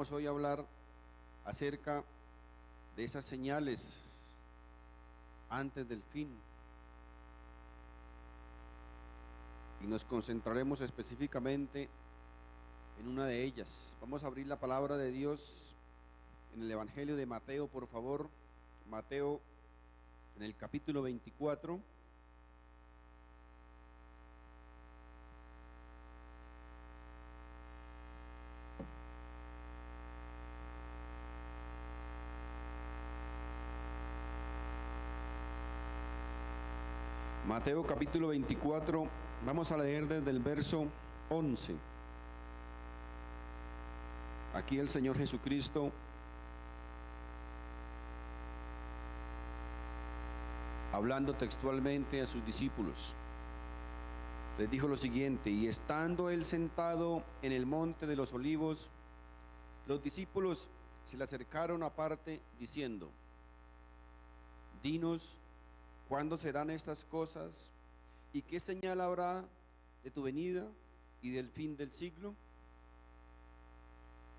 Vamos hoy a hablar acerca de esas señales antes del fin. Y nos concentraremos específicamente en una de ellas. Vamos a abrir la palabra de Dios en el Evangelio de Mateo, por favor. Mateo, en el capítulo 24. Mateo capítulo 24, vamos a leer desde el verso 11. Aquí el Señor Jesucristo hablando textualmente a sus discípulos, les dijo lo siguiente: y estando él sentado en el monte de los olivos, los discípulos se le acercaron aparte diciendo: dinos, ¿cuándo serán estas cosas? ¿Y qué señal habrá de tu venida y del fin del siglo?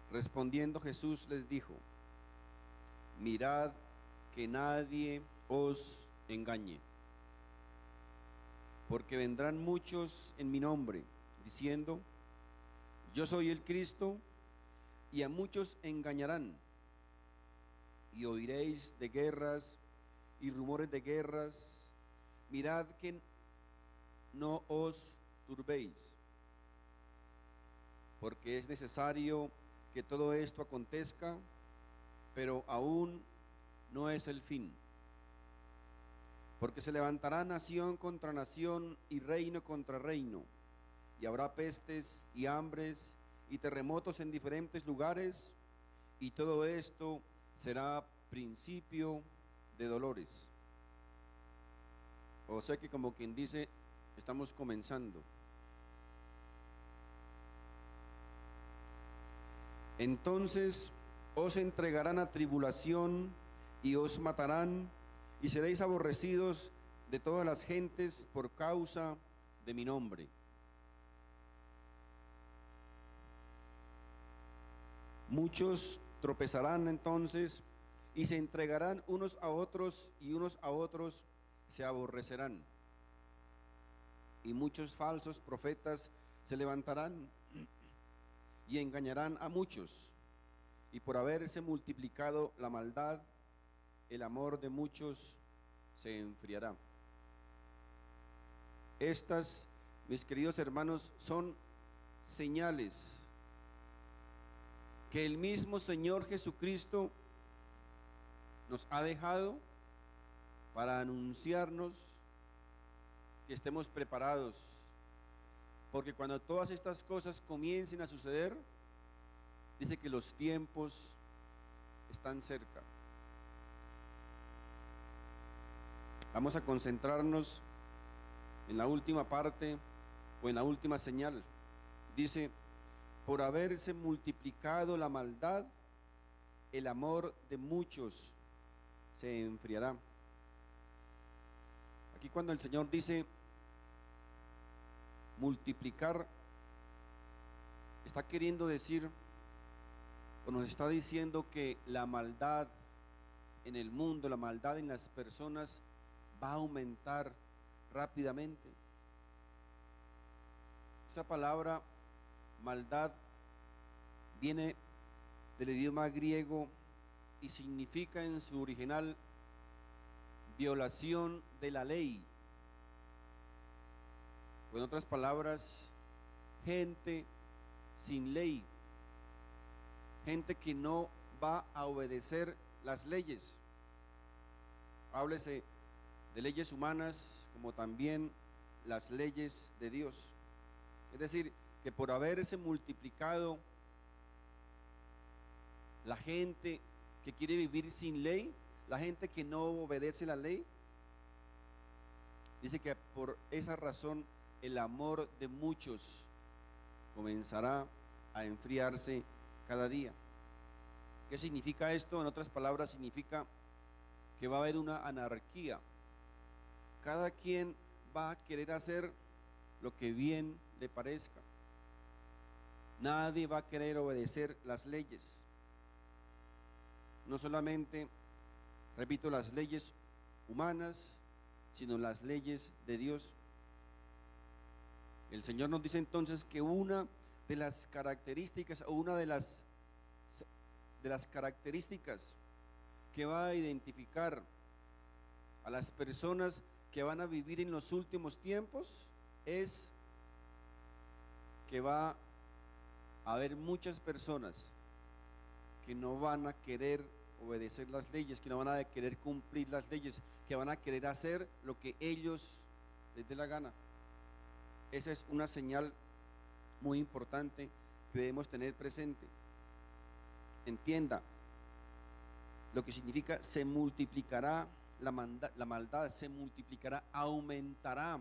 Respondiendo Jesús les dijo: mirad que nadie os engañe, porque vendrán muchos en mi nombre, diciendo: yo soy el Cristo, y a muchos engañarán. Y oiréis de guerras y rumores de guerras. Mirad que no os turbéis, porque es necesario que todo esto acontezca, pero aún no es el fin. Porque se levantará nación contra nación y reino contra reino, y habrá pestes y hambres y terremotos en diferentes lugares, y todo esto será principio de dolores. O sea que, como quien dice, estamos comenzando. Entonces os entregarán a tribulación y os matarán, y seréis aborrecidos de todas las gentes por causa de mi nombre. Muchos tropezarán entonces y se entregarán unos a otros, y unos a otros se aborrecerán. Y muchos falsos profetas se levantarán y engañarán a muchos. Y por haberse multiplicado la maldad, el amor de muchos se enfriará. Estas, mis queridos hermanos, son señales que el mismo Señor Jesucristo nos ha dejado para anunciarnos que estemos preparados, porque cuando todas estas cosas comiencen a suceder, dice que los tiempos están cerca. Vamos a concentrarnos en la última parte o en la última señal. Dice: por haberse multiplicado la maldad, el amor de muchos se enfriará. Aquí, cuando el Señor dice multiplicar, está queriendo decir, o nos está diciendo, que la maldad en el mundo, la maldad en las personas va a aumentar rápidamente. Esa palabra maldad viene del idioma griego y significa en su original violación de la ley. O en otras palabras, gente sin ley, gente que no va a obedecer las leyes. Háblese de leyes humanas como también las leyes de Dios. Es decir, que por haberse multiplicado la gente que quiere vivir sin ley, la gente que no obedece la ley, dice que por esa razón el amor de muchos comenzará a enfriarse cada día. ¿Qué significa esto? En otras palabras, significa que va a haber una anarquía. Cada quien va a querer hacer lo que bien le parezca. Nadie va a querer obedecer las leyes. no solamente, repito, las leyes humanas, sino las leyes de Dios. El Señor nos dice entonces que una de las características, o una de las características que va a identificar a las personas que van a vivir en los últimos tiempos es que va a haber muchas personas que no van a querer obedecer las leyes, que no van a querer cumplir las leyes, que van a querer hacer lo que ellos les dé la gana. Esa es una señal muy importante que debemos tener presente. Entienda lo que significa: se multiplicará la maldad, se multiplicará, aumentará.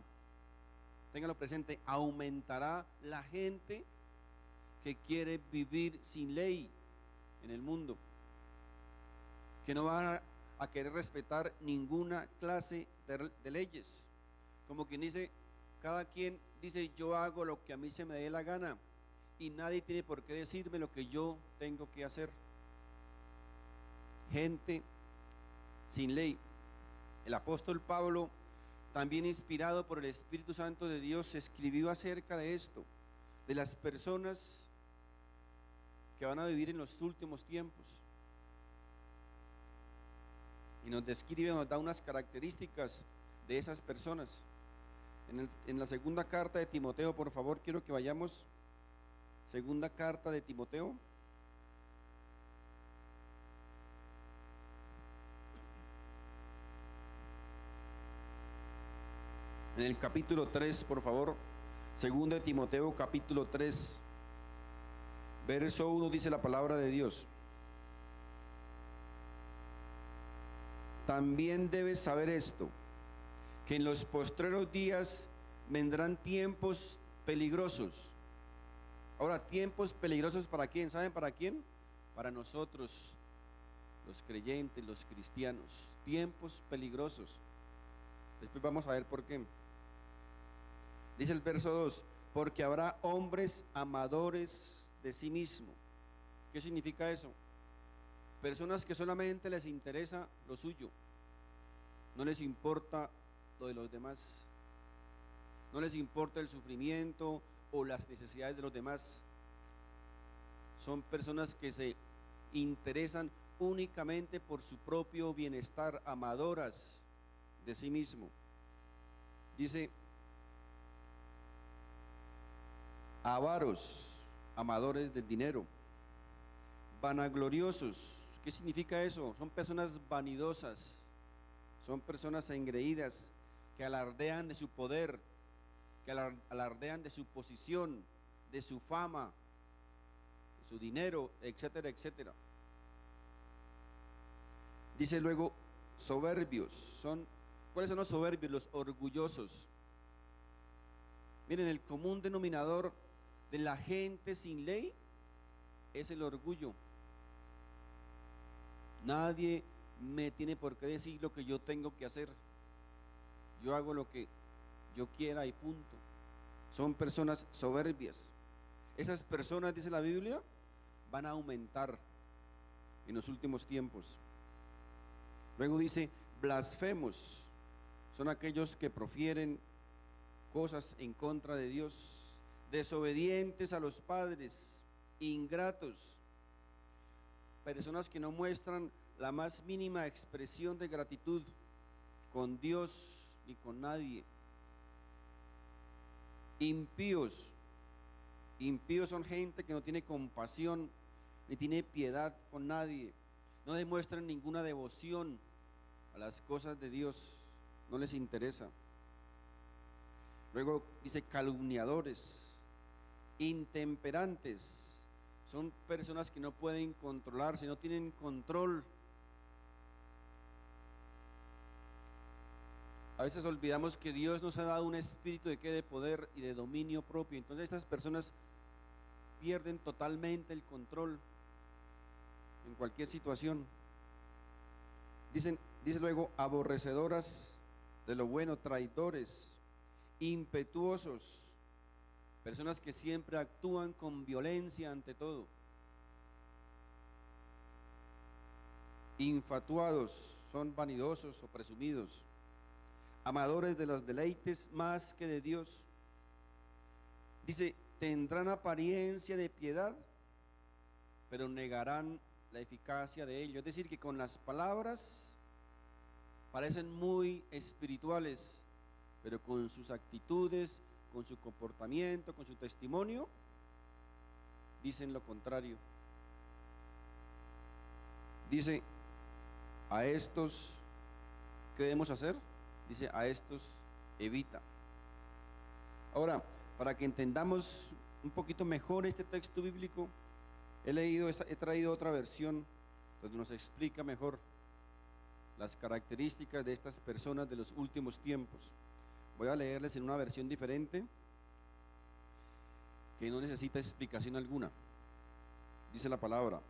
Téngalo presente, aumentará la gente que quiere vivir sin ley en el mundo, que no van a querer respetar ninguna clase de leyes. Como quien dice, cada quien dice: yo hago lo que a mí se me dé la gana y nadie tiene por qué decirme lo que yo tengo que hacer. Gente sin ley. El apóstol Pablo, también inspirado por el Espíritu Santo de Dios, escribió acerca de esto, de las personas que van a vivir en los últimos tiempos. Y nos describe, nos da unas características de esas personas. En la segunda carta de Timoteo, por favor, quiero que vayamos. Segunda carta de Timoteo. En el capítulo 3, por favor. Segunda de Timoteo, capítulo 3, verso 1, dice la palabra de Dios: también debes saber esto, que en los postreros días vendrán tiempos peligrosos. Ahora, tiempos peligrosos, ¿para quién? ¿Saben para quién? Para nosotros, los creyentes, los cristianos. Tiempos peligrosos. Después vamos a ver por qué. Dice el verso 2: porque habrá hombres amadores de sí mismo. ¿Qué significa eso? Personas que solamente les interesa lo suyo, no les importa lo de los demás, no les importa el sufrimiento o las necesidades de los demás. Son personas que se interesan únicamente por su propio bienestar, amadoras de sí mismo. Dice: avaros, amadores del dinero, vanagloriosos. ¿Qué significa eso? Son personas vanidosas, son personas engreídas, que alardean de su poder, que alardean de su posición, de su fama, de su dinero, etcétera, etcétera. Dice luego, soberbios. ¿Cuáles son los soberbios? Los orgullosos. Miren, el común denominador de la gente sin ley es el orgullo. Nadie me tiene por qué decir lo que yo tengo que hacer. Yo hago lo que yo quiera y punto. Son personas soberbias. Esas personas, dice la Biblia, van a aumentar en los últimos tiempos. Luego dice, blasfemos. Son aquellos que profieren cosas en contra de Dios, desobedientes a los padres, ingratos, personas que no muestran la más mínima expresión de gratitud con Dios ni con nadie. Impíos. Impíos son gente que no tiene compasión ni tiene piedad con nadie, no demuestran ninguna devoción a las cosas de Dios, no les interesa. Luego dice calumniadores, intemperantes, son personas que no pueden controlarse, no tienen control. A veces olvidamos que Dios nos ha dado un espíritu de poder y de dominio propio. Entonces estas personas pierden totalmente el control en cualquier situación. Dice luego aborrecedoras de lo bueno, traidores, impetuosos, personas que siempre actúan con violencia ante todo. infatuados, son vanidosos o presumidos, amadores de los deleites más que de Dios. Dice, tendrán apariencia de piedad, pero negarán la eficacia de ello. Es decir, que con las palabras parecen muy espirituales, pero con sus actitudes, con su comportamiento, con su testimonio, dicen lo contrario. Dice, a estos, ¿qué debemos hacer? Dice, a estos evita. Ahora, para que entendamos un poquito mejor este texto bíblico, he traído otra versión donde nos explica mejor las características de estas personas de los últimos tiempos. Voy a leerles en una versión diferente que no necesita explicación alguna. Dice la palabra: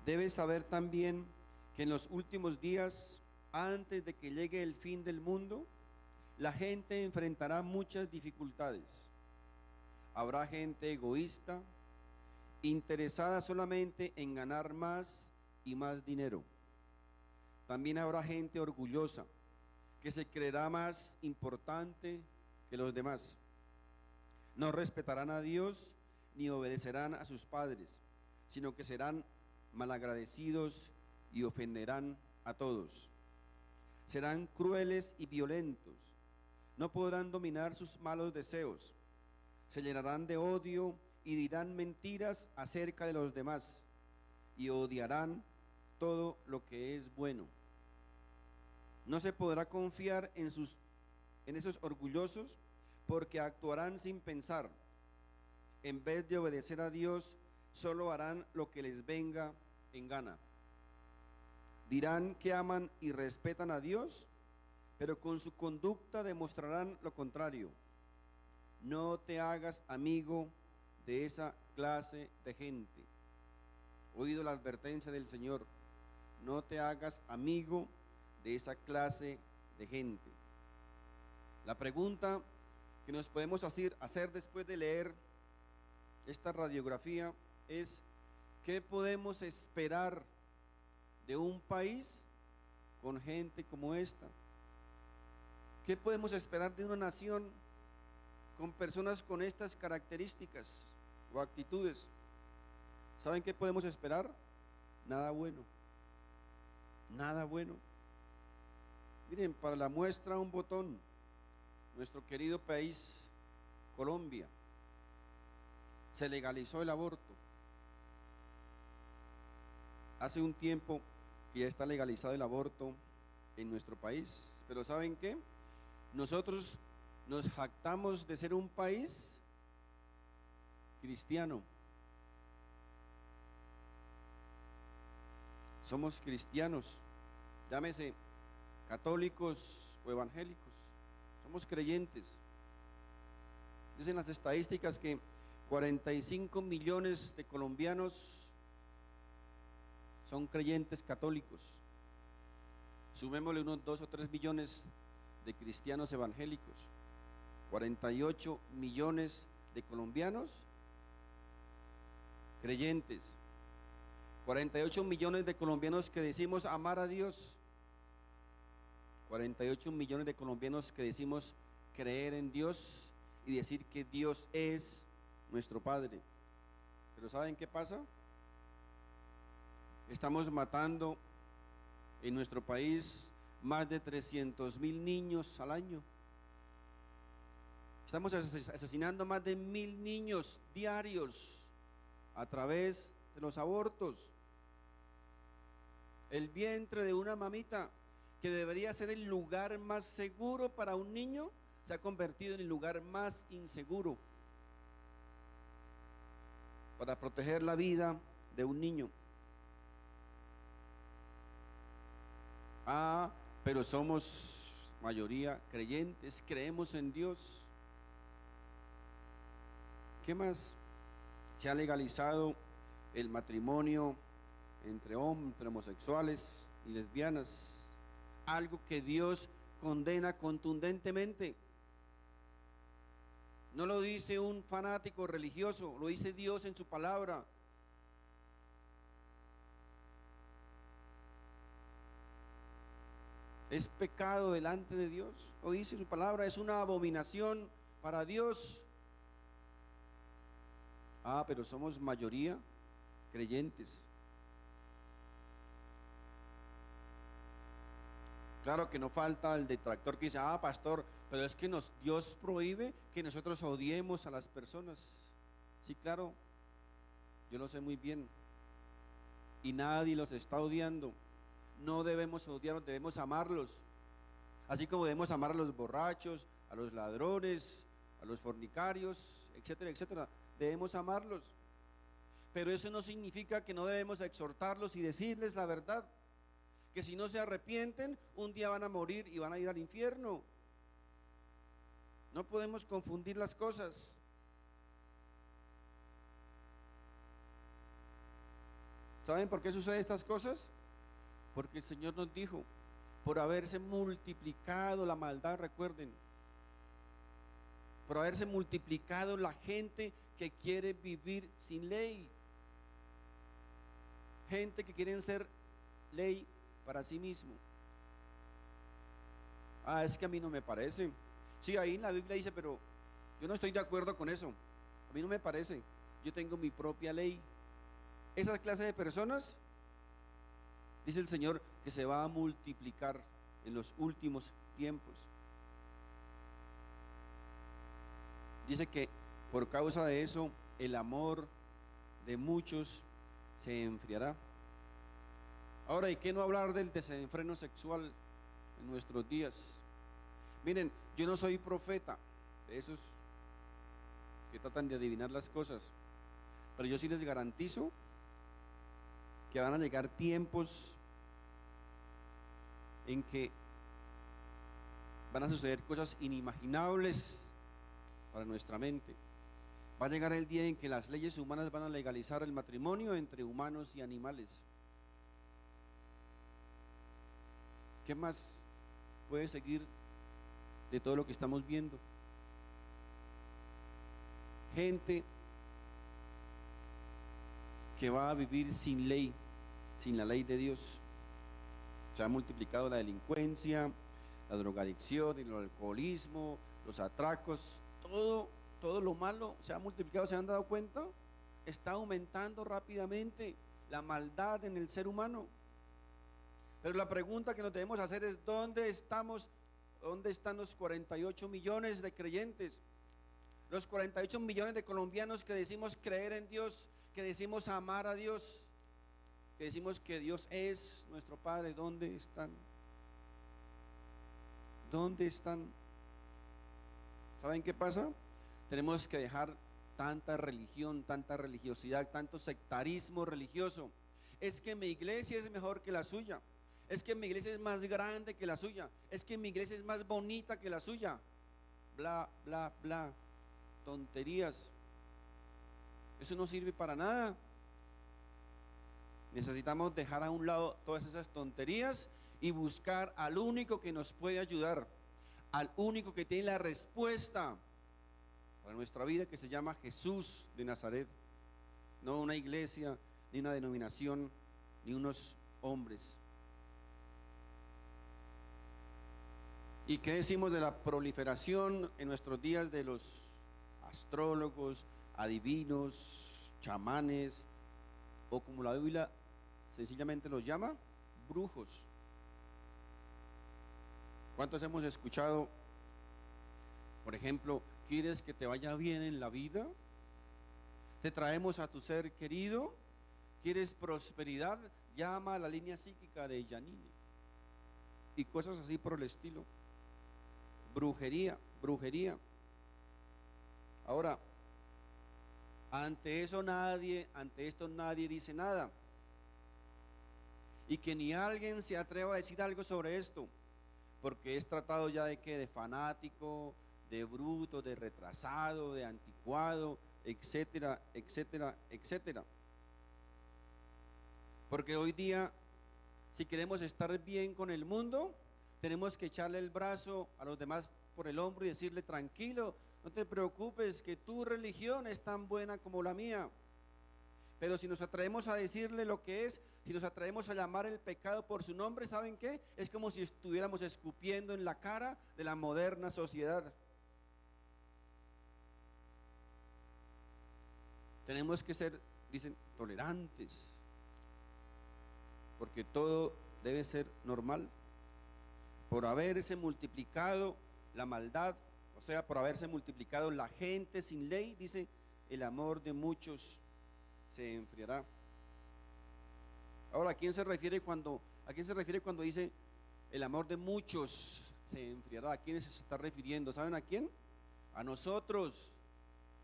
debes saber también que en los últimos días, antes de que llegue el fin del mundo, la gente enfrentará muchas dificultades. Habrá gente egoísta, interesada solamente en ganar más y más dinero. También habrá gente orgullosa, que se creerá más importante que los demás. No respetarán a Dios ni obedecerán a sus padres, sino que serán malagradecidos y ofenderán a todos. Serán crueles y violentos, no podrán dominar sus malos deseos, se llenarán de odio y dirán mentiras acerca de los demás, y odiarán todo lo que es bueno. No se podrá confiar en esos orgullosos, porque actuarán sin pensar. En vez de obedecer a Dios, solo harán lo que les venga en gana. Dirán que aman y respetan a Dios, pero con su conducta demostrarán lo contrario. No te hagas amigo de esa clase de gente. Oído la advertencia del Señor: no te hagas amigo de esa clase de gente. La pregunta que nos podemos hacer después de leer esta radiografía es: ¿qué podemos esperar de un país con gente como esta? ¿Qué podemos esperar de una nación con personas con estas características o actitudes? ¿Saben qué podemos esperar? Nada bueno. Nada bueno. Miren, para la muestra un botón, nuestro querido país, Colombia, se legalizó el aborto. Hace un tiempo que ya está legalizado el aborto en nuestro país, pero ¿saben qué? Nosotros nos jactamos de ser un país cristiano. Somos cristianos, llámese católicos o evangélicos, somos creyentes. Dicen las estadísticas que 45 millones de colombianos son creyentes católicos. Sumémosle unos 2 o 3 millones de cristianos evangélicos, 48 millones de colombianos creyentes, 48 millones de colombianos que decimos amar a Dios, 48 millones de colombianos que decimos creer en Dios y decir que Dios es nuestro Padre. Pero ¿saben qué pasa? Estamos matando en nuestro país más de 300,000 niños al año. Estamos asesinando más de 1,000 niños diarios a través de los abortos. El vientre de una mamita, que debería ser el lugar más seguro para un niño, se ha convertido en el lugar más inseguro para proteger la vida de un niño. Pero somos mayoría creyentes, creemos en Dios. ¿Qué más? Se ha legalizado el matrimonio entre homosexuales y lesbianas, algo que Dios condena contundentemente. No lo dice un fanático religioso, lo dice Dios en su palabra. Es pecado delante de Dios. Lo dice su palabra, es una abominación para Dios. Ah, pero somos mayoría creyentes. Claro que no falta el detractor que dice, ah, pastor, pero es que Dios prohíbe que nosotros odiemos a las personas. Sí, claro, yo lo sé muy bien. Y nadie los está odiando. No debemos odiarlos, debemos amarlos. Así como debemos amar a los borrachos, a los ladrones, a los fornicarios, etcétera, etcétera. Debemos amarlos. Pero eso no significa que no debemos exhortarlos y decirles la verdad. Que si no se arrepienten, un día van a morir y van a ir al infierno. No podemos confundir las cosas. ¿Saben por qué suceden estas cosas? Porque el Señor nos dijo, por haberse multiplicado la maldad, recuerden, por haberse multiplicado la gente que quiere vivir sin ley, gente que quieren ser ley para sí mismo. Ah, es que a mí no me parece. Sí, ahí en la Biblia dice, pero yo no estoy de acuerdo con eso. A mí no me parece. Yo tengo mi propia ley. Esa clase de personas, dice el Señor, que se va a multiplicar en los últimos tiempos. Dice que por causa de eso el amor de muchos se enfriará. Ahora, ¿y qué no hablar del desenfreno sexual en nuestros días? Miren, yo no soy profeta de esos que tratan de adivinar las cosas, pero yo sí les garantizo que van a llegar tiempos en que van a suceder cosas inimaginables para nuestra mente. Va a llegar el día en que las leyes humanas van a legalizar el matrimonio entre humanos y animales. ¿Qué más puede seguir de todo lo que estamos viendo? Gente que va a vivir sin ley, sin la ley de Dios. Se ha multiplicado la delincuencia, la drogadicción, el alcoholismo, los atracos, todo lo malo se ha multiplicado. ¿Se han dado cuenta? Está aumentando rápidamente la maldad en el ser humano. Pero la pregunta que nos debemos hacer es: ¿dónde estamos? ¿Dónde están los 48 millones de creyentes? Los 48 millones de colombianos que decimos creer en Dios, que decimos amar a Dios, que decimos que Dios es nuestro Padre. ¿Dónde están? ¿Dónde están? ¿Saben qué pasa? Tenemos que dejar tanta religión, tanta religiosidad, tanto sectarismo religioso. Es que mi iglesia es mejor que la suya. Es que mi iglesia es más grande que la suya. Es que mi iglesia es más bonita que la suya. Bla, bla, bla. Tonterías. Eso no sirve para nada. Necesitamos dejar a un lado todas esas tonterías y buscar al único que nos puede ayudar, al único que tiene la respuesta para nuestra vida, que se llama Jesús de Nazaret. No una iglesia, ni una denominación, ni unos hombres. ¿Y qué decimos de la proliferación en nuestros días de los astrólogos, adivinos, chamanes, o como la Biblia sencillamente los llama, brujos? ¿Cuántos hemos escuchado, por ejemplo, quieres que te vaya bien en la vida? Te traemos a tu ser querido. ¿Quieres prosperidad? Llama a la línea psíquica de Yanine. Y cosas así por el estilo. Brujería, brujería. Ahora, ante esto nadie dice nada. Y que ni alguien se atreva a decir algo sobre esto, porque es tratado ya de fanático, de bruto, de retrasado, de anticuado, etcétera, etcétera, etcétera. Porque hoy día, si queremos estar bien con el mundo, tenemos que echarle el brazo a los demás por el hombro y decirle: tranquilo, no te preocupes, que tu religión es tan buena como la mía. Pero si nos atrevemos a decirle lo que es, si nos atrevemos a llamar el pecado por su nombre, ¿saben qué? Es como si estuviéramos escupiendo en la cara de la moderna sociedad. Tenemos que ser, dicen, tolerantes, porque todo debe ser normal. Por haberse multiplicado la maldad, o sea, por haberse multiplicado la gente sin ley, dice, el amor de muchos se enfriará. Ahora, ¿a quién se refiere cuando dice el amor de muchos se enfriará? ¿A quiénes se está refiriendo? ¿Saben a quién? A nosotros,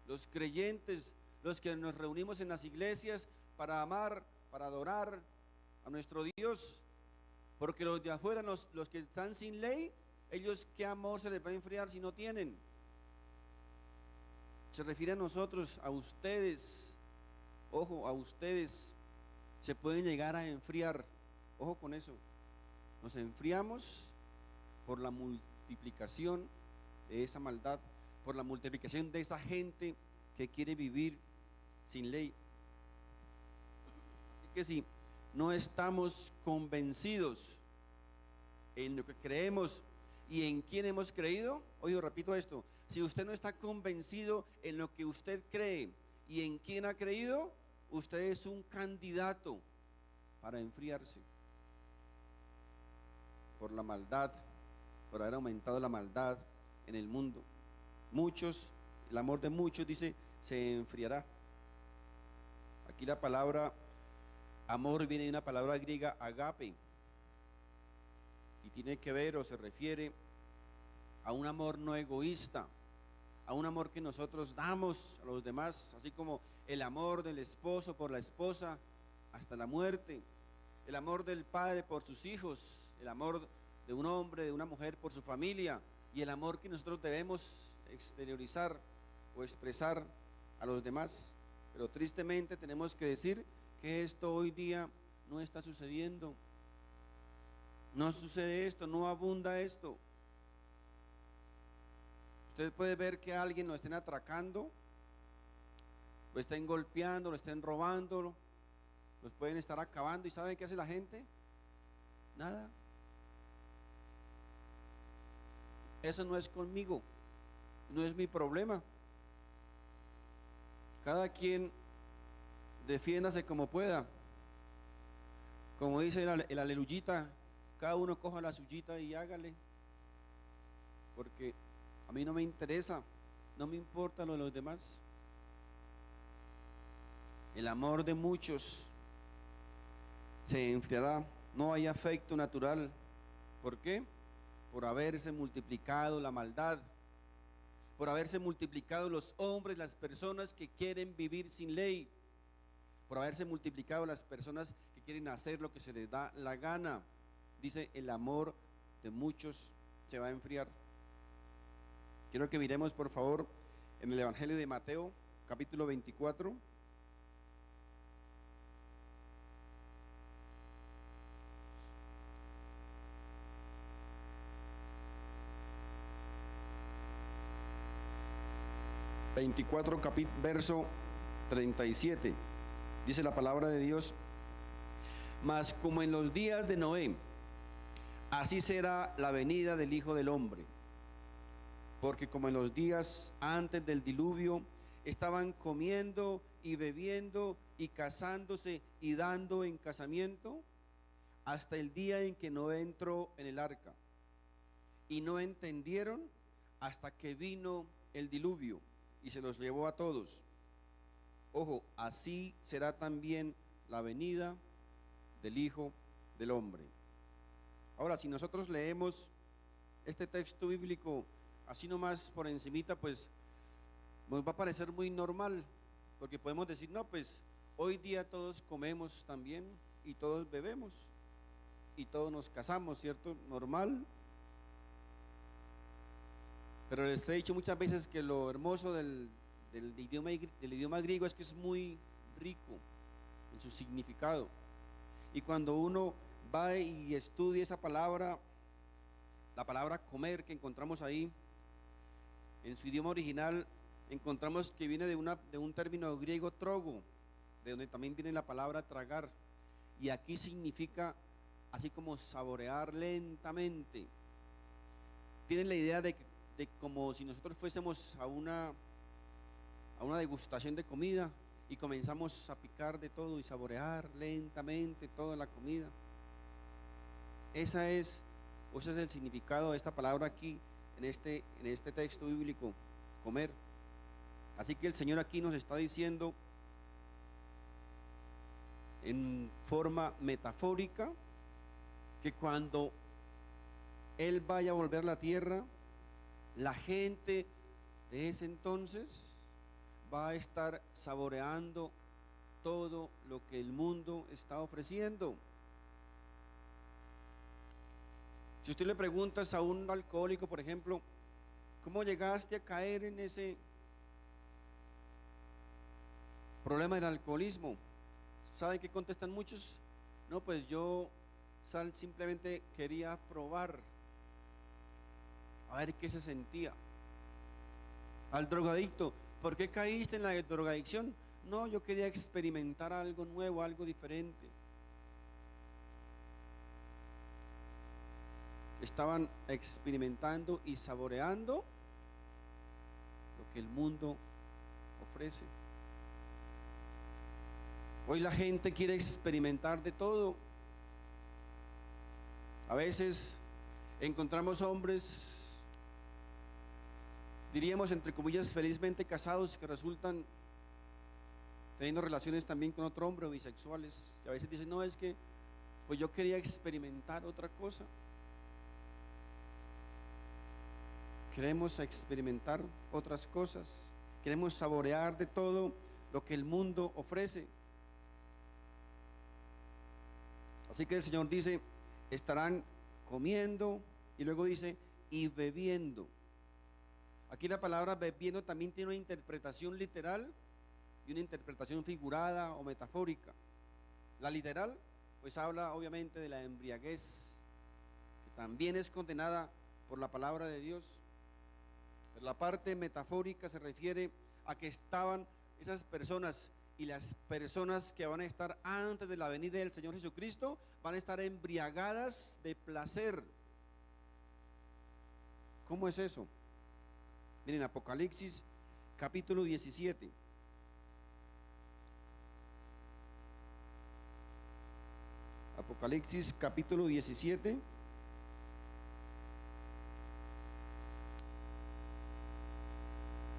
los creyentes, los que nos reunimos en las iglesias para amar, para adorar a nuestro Dios. Porque los de afuera, los que están sin ley, ellos, ¿qué amor se les va a enfriar si no tienen? Se refiere a nosotros, a ustedes. Ojo, a ustedes se pueden llegar a enfriar. Ojo con eso. Nos enfriamos por la multiplicación de esa maldad, por la multiplicación de esa gente que quiere vivir sin ley. Así que si no estamos convencidos en lo que creemos y en quién hemos creído, oye, repito esto, si usted no está convencido en lo que usted cree y en quién ha creído, usted es un candidato para enfriarse por la maldad, por haber aumentado la maldad en el mundo. Muchos, el amor de muchos, dice, se enfriará. Aquí la palabra amor viene de una palabra griega, agape, y tiene que ver o se refiere a un amor no egoísta, a un amor que nosotros damos a los demás, así como el amor del esposo por la esposa hasta la muerte, el amor del padre por sus hijos, el amor de un hombre, de una mujer por su familia, y el amor que nosotros debemos exteriorizar o expresar a los demás. Pero tristemente tenemos que decir que esto hoy día no está sucediendo. No sucede esto, no abunda esto. Usted puede ver que a alguien lo estén atracando, lo estén golpeando, lo estén robando, los pueden estar acabando, y ¿saben qué hace la gente? Nada. Eso no es conmigo, no es mi problema. Cada quien defiéndase como pueda. Como dice el aleluyita, cada uno coja la suyita y hágale, porque a mí no me interesa, no me importa lo de los demás. El amor de muchos se enfriará, no hay afecto natural. ¿Por qué? Por haberse multiplicado la maldad, por haberse multiplicado los hombres, las personas que quieren vivir sin ley, por haberse multiplicado las personas que quieren hacer lo que se les da la gana. Dice, el amor de muchos se va a enfriar. Quiero que miremos, por favor, en el Evangelio de Mateo, capítulo 24. Verso 37, dice la palabra de Dios: mas como en los días de Noé, así será la venida del Hijo del Hombre. Porque como en los días antes del diluvio, estaban comiendo y bebiendo y casándose y dando en casamiento, hasta el día en que Noé entró en el arca, y no entendieron hasta que vino el diluvio y se los llevó a todos. Ojo, así será también la venida del Hijo del Hombre. Ahora, si nosotros leemos este texto bíblico así nomás por encimita, pues nos va a parecer muy normal, porque podemos decir, no, pues hoy día todos comemos también, y todos bebemos, y todos nos casamos, ¿cierto? Normal. Pero les he dicho muchas veces que lo hermoso del idioma griego es que es muy rico en su significado. Y cuando uno va y estudia esa palabra, la palabra comer que encontramos ahí, en su idioma original encontramos que viene de un término griego trogo, de donde también viene la palabra tragar. Y aquí significa así como saborear lentamente. Tienen la idea de como si nosotros fuésemos a una degustación de comida y comenzamos a picar de todo y saborear lentamente toda la comida. Ese es el significado de esta palabra aquí en este texto bíblico, comer. Así que el Señor aquí nos está diciendo en forma metafórica que cuando Él vaya a volver a la tierra, la gente de ese entonces va a estar saboreando todo lo que el mundo está ofreciendo. Si usted le pregunta a un alcohólico, por ejemplo, ¿cómo llegaste a caer en ese problema del alcoholismo? ¿Saben qué contestan muchos? No, pues yo simplemente quería probar, a ver qué se sentía. Al drogadicto, ¿por qué caíste en la drogadicción? No, yo quería experimentar algo nuevo, algo diferente. Estaban experimentando y saboreando lo que el mundo ofrece. Hoy la gente quiere experimentar de todo. A veces encontramos hombres, diríamos entre comillas, felizmente casados, que resultan teniendo relaciones también con otro hombre o bisexuales. Y a veces dicen, no, es que pues yo quería experimentar otra cosa. Queremos experimentar otras cosas. Queremos saborear de todo lo que el mundo ofrece. Así que el Señor dice, estarán comiendo, y luego dice, y bebiendo. Aquí la palabra bebiendo también tiene una interpretación literal y una interpretación figurada o metafórica. La literal, pues habla obviamente de la embriaguez, que también es condenada por la palabra de Dios. Pero la parte metafórica se refiere a que estaban esas personas, y las personas que van a estar antes de la venida del Señor Jesucristo van a estar embriagadas de placer. ¿Cómo es eso? Miren, Apocalipsis capítulo 17. Apocalipsis capítulo 17.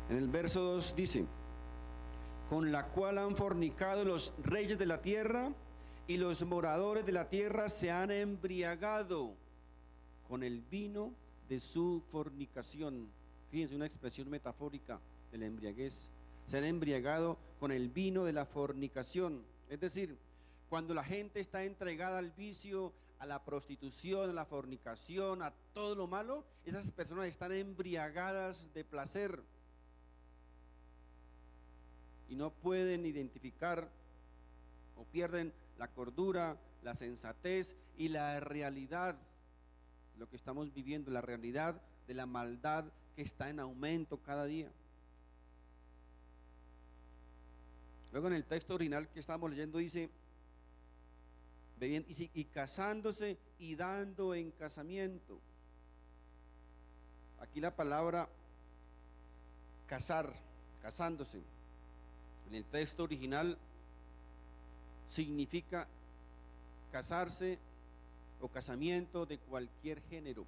En el verso 2 dice, con la cual han fornicado los reyes de la tierra, y los moradores de la tierra se han embriagado con el vino de su fornicación. Fíjense, una expresión metafórica de la embriaguez. Se han embriagado con el vino de la fornicación. Es decir, cuando la gente está entregada al vicio, a la prostitución, a la fornicación, a todo lo malo, esas personas están embriagadas de placer y no pueden identificar o pierden la cordura, la sensatez y la realidad de lo que estamos viviendo, la realidad de la maldad que está en aumento cada día. Luego en el texto original que estamos leyendo dice, y casándose y dando en casamiento. Aquí la palabra casar, casándose, en el texto original significa casarse o casamiento de cualquier género.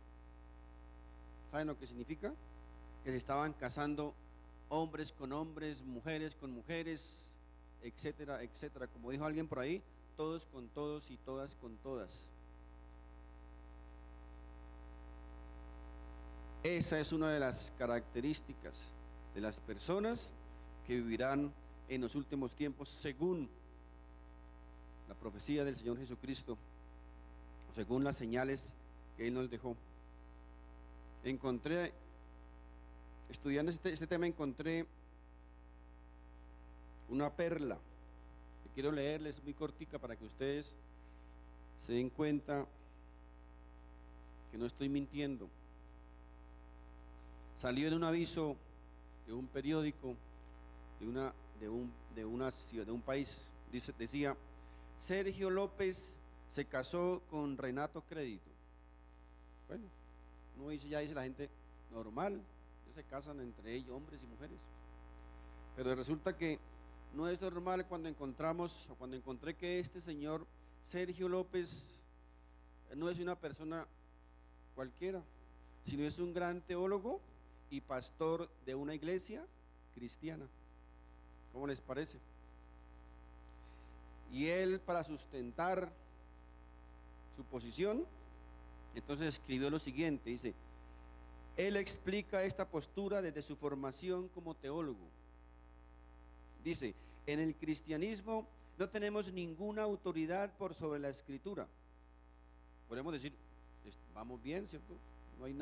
¿Saben lo que significa? Que se estaban casando hombres con hombres, mujeres con mujeres, etcétera, etcétera. Como dijo alguien por ahí, todos con todos y todas con todas. Esa es una de las características de las personas que vivirán en los últimos tiempos según la profecía del Señor Jesucristo, o según las señales que Él nos dejó. Estudiando este tema, encontré una perla que quiero leerles muy cortica para que ustedes se den cuenta que no estoy mintiendo. Salió en un aviso de un periódico de una ciudad, de un país, decía, Sergio López se casó con Renato Crédito. Bueno, ya dice la gente normal, ya se casan entre ellos, hombres y mujeres. Pero resulta que no es normal cuando encontré que este señor Sergio López no es una persona cualquiera, sino es un gran teólogo y pastor de una iglesia cristiana. ¿Cómo les parece? Y él, para sustentar su posición, entonces escribió lo siguiente, dice, él explica esta postura desde su formación como teólogo. Dice, en el cristianismo no tenemos ninguna autoridad por sobre la escritura. Podemos decir, vamos bien, ¿cierto? No hay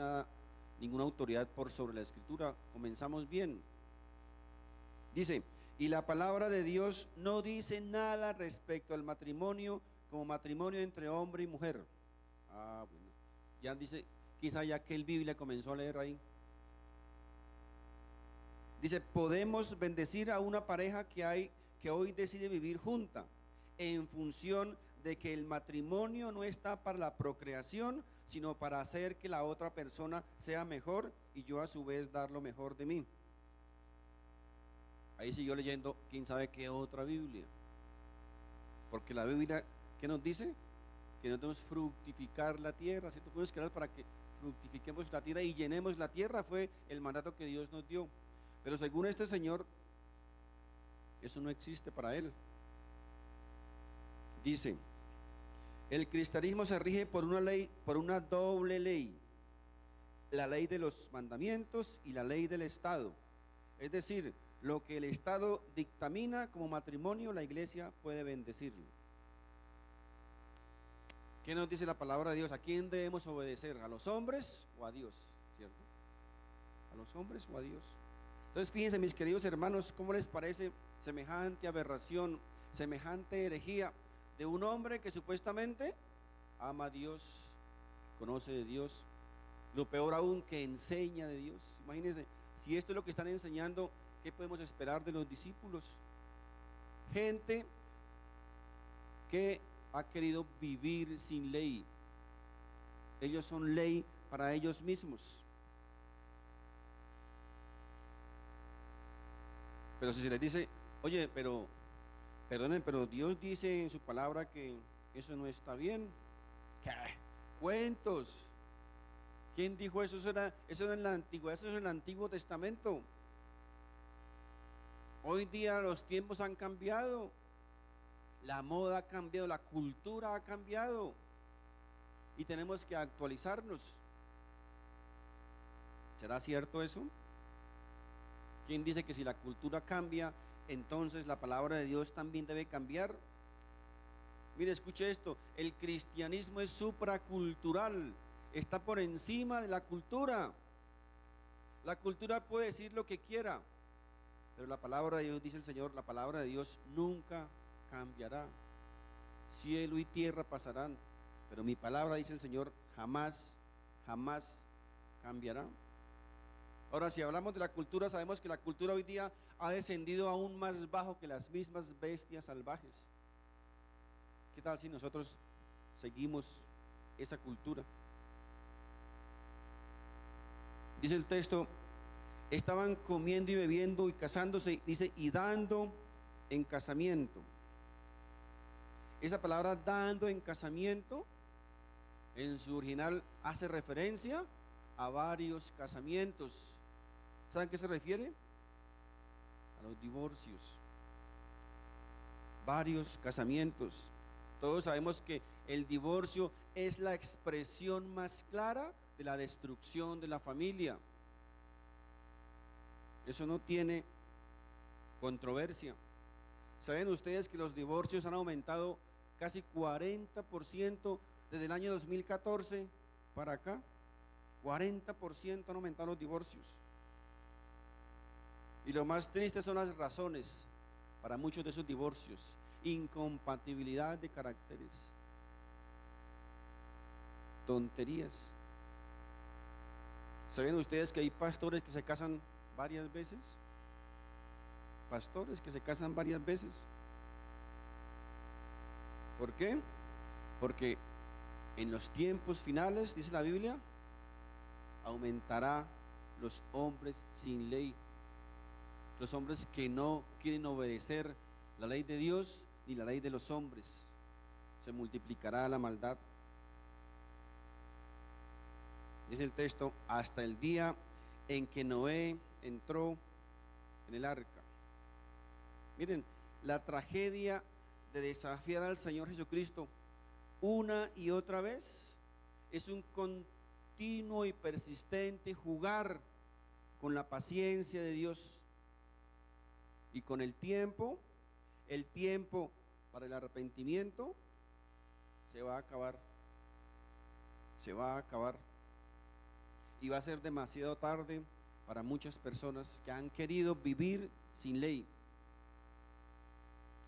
ninguna autoridad por sobre la escritura, comenzamos bien. Dice, y la palabra de Dios no dice nada respecto al matrimonio como matrimonio entre hombre y mujer. Ah, bueno, ya dice, quizá ya que el Biblia comenzó a leer ahí. Dice, podemos bendecir a una pareja que hoy decide vivir junta en función de que el matrimonio no está para la procreación, sino para hacer que la otra persona sea mejor y yo a su vez dar lo mejor de mí. Ahí siguió leyendo, quién sabe qué otra Biblia. Porque la Biblia, ¿qué nos dice? Que no debemos fructificar la tierra, ¿cierto? Fuimos creados para que fructifiquemos la tierra y llenemos la tierra, fue el mandato que Dios nos dio. Pero según este señor, eso no existe para él. Dice, el cristianismo se rige por una ley, por una doble ley, la ley de los mandamientos y la ley del Estado. Es decir, lo que el Estado dictamina como matrimonio, la iglesia puede bendecirlo. ¿Qué nos dice la palabra de Dios? ¿A quién debemos obedecer? ¿A los hombres o a Dios? ¿Cierto? ¿A los hombres o a Dios? Entonces fíjense, mis queridos hermanos, ¿cómo les parece semejante aberración, semejante herejía de un hombre que supuestamente ama a Dios, que conoce de Dios, lo peor aún, que enseña de Dios? Imagínense, si esto es lo que están enseñando, ¿qué podemos esperar de los discípulos? Gente que ha querido vivir sin ley. Ellos son ley para ellos mismos. Pero si se les dice, oye, pero perdonen, pero Dios dice en su palabra que eso no está bien. ¿Qué? Cuentos. ¿Quién dijo eso? Eso era en la antigüedad, eso es en el Antiguo Testamento. Hoy día los tiempos han cambiado, la moda ha cambiado, la cultura ha cambiado y tenemos que actualizarnos. ¿Será cierto eso? ¿Quién dice que si la cultura cambia, entonces la palabra de Dios también debe cambiar? Mire, escuche esto, el cristianismo es supracultural, está por encima de la cultura. La cultura puede decir lo que quiera, pero la palabra de Dios, dice el Señor, la palabra de Dios nunca cambiará. Cielo y tierra pasarán, pero mi palabra, dice el Señor, jamás, jamás cambiará. Ahora, si hablamos de la cultura, sabemos que la cultura hoy día ha descendido aún más bajo que las mismas bestias salvajes. ¿Qué tal si nosotros seguimos esa cultura? Dice el texto, estaban comiendo y bebiendo y casándose, dice, y dando en casamiento. Esa palabra dando en casamiento, en su original hace referencia a varios casamientos. ¿Saben a qué se refiere? A los divorcios. Varios casamientos. Todos sabemos que el divorcio es la expresión más clara de la destrucción de la familia. Eso no tiene controversia. ¿Saben ustedes que los divorcios han aumentado casi 40% desde el año 2014 para acá? 40% han aumentado los divorcios. Y lo más triste son las razones para muchos de esos divorcios: incompatibilidad de caracteres, tonterías. ¿Saben ustedes que hay pastores que se casan varias veces? Pastores que se casan varias veces. ¿Por qué? Porque en los tiempos finales, dice la Biblia, aumentará los hombres sin ley, los hombres que no quieren obedecer la ley de Dios ni la ley de los hombres. Se multiplicará la maldad. Dice el texto, hasta el día en que Noé entró en el arca. Miren, la tragedia de desafiar al Señor Jesucristo una y otra vez es un continuo y persistente jugar con la paciencia de Dios. Y con el tiempo para el arrepentimiento se va a acabar. Se va a acabar. Y va a ser demasiado tarde para muchas personas que han querido vivir sin ley.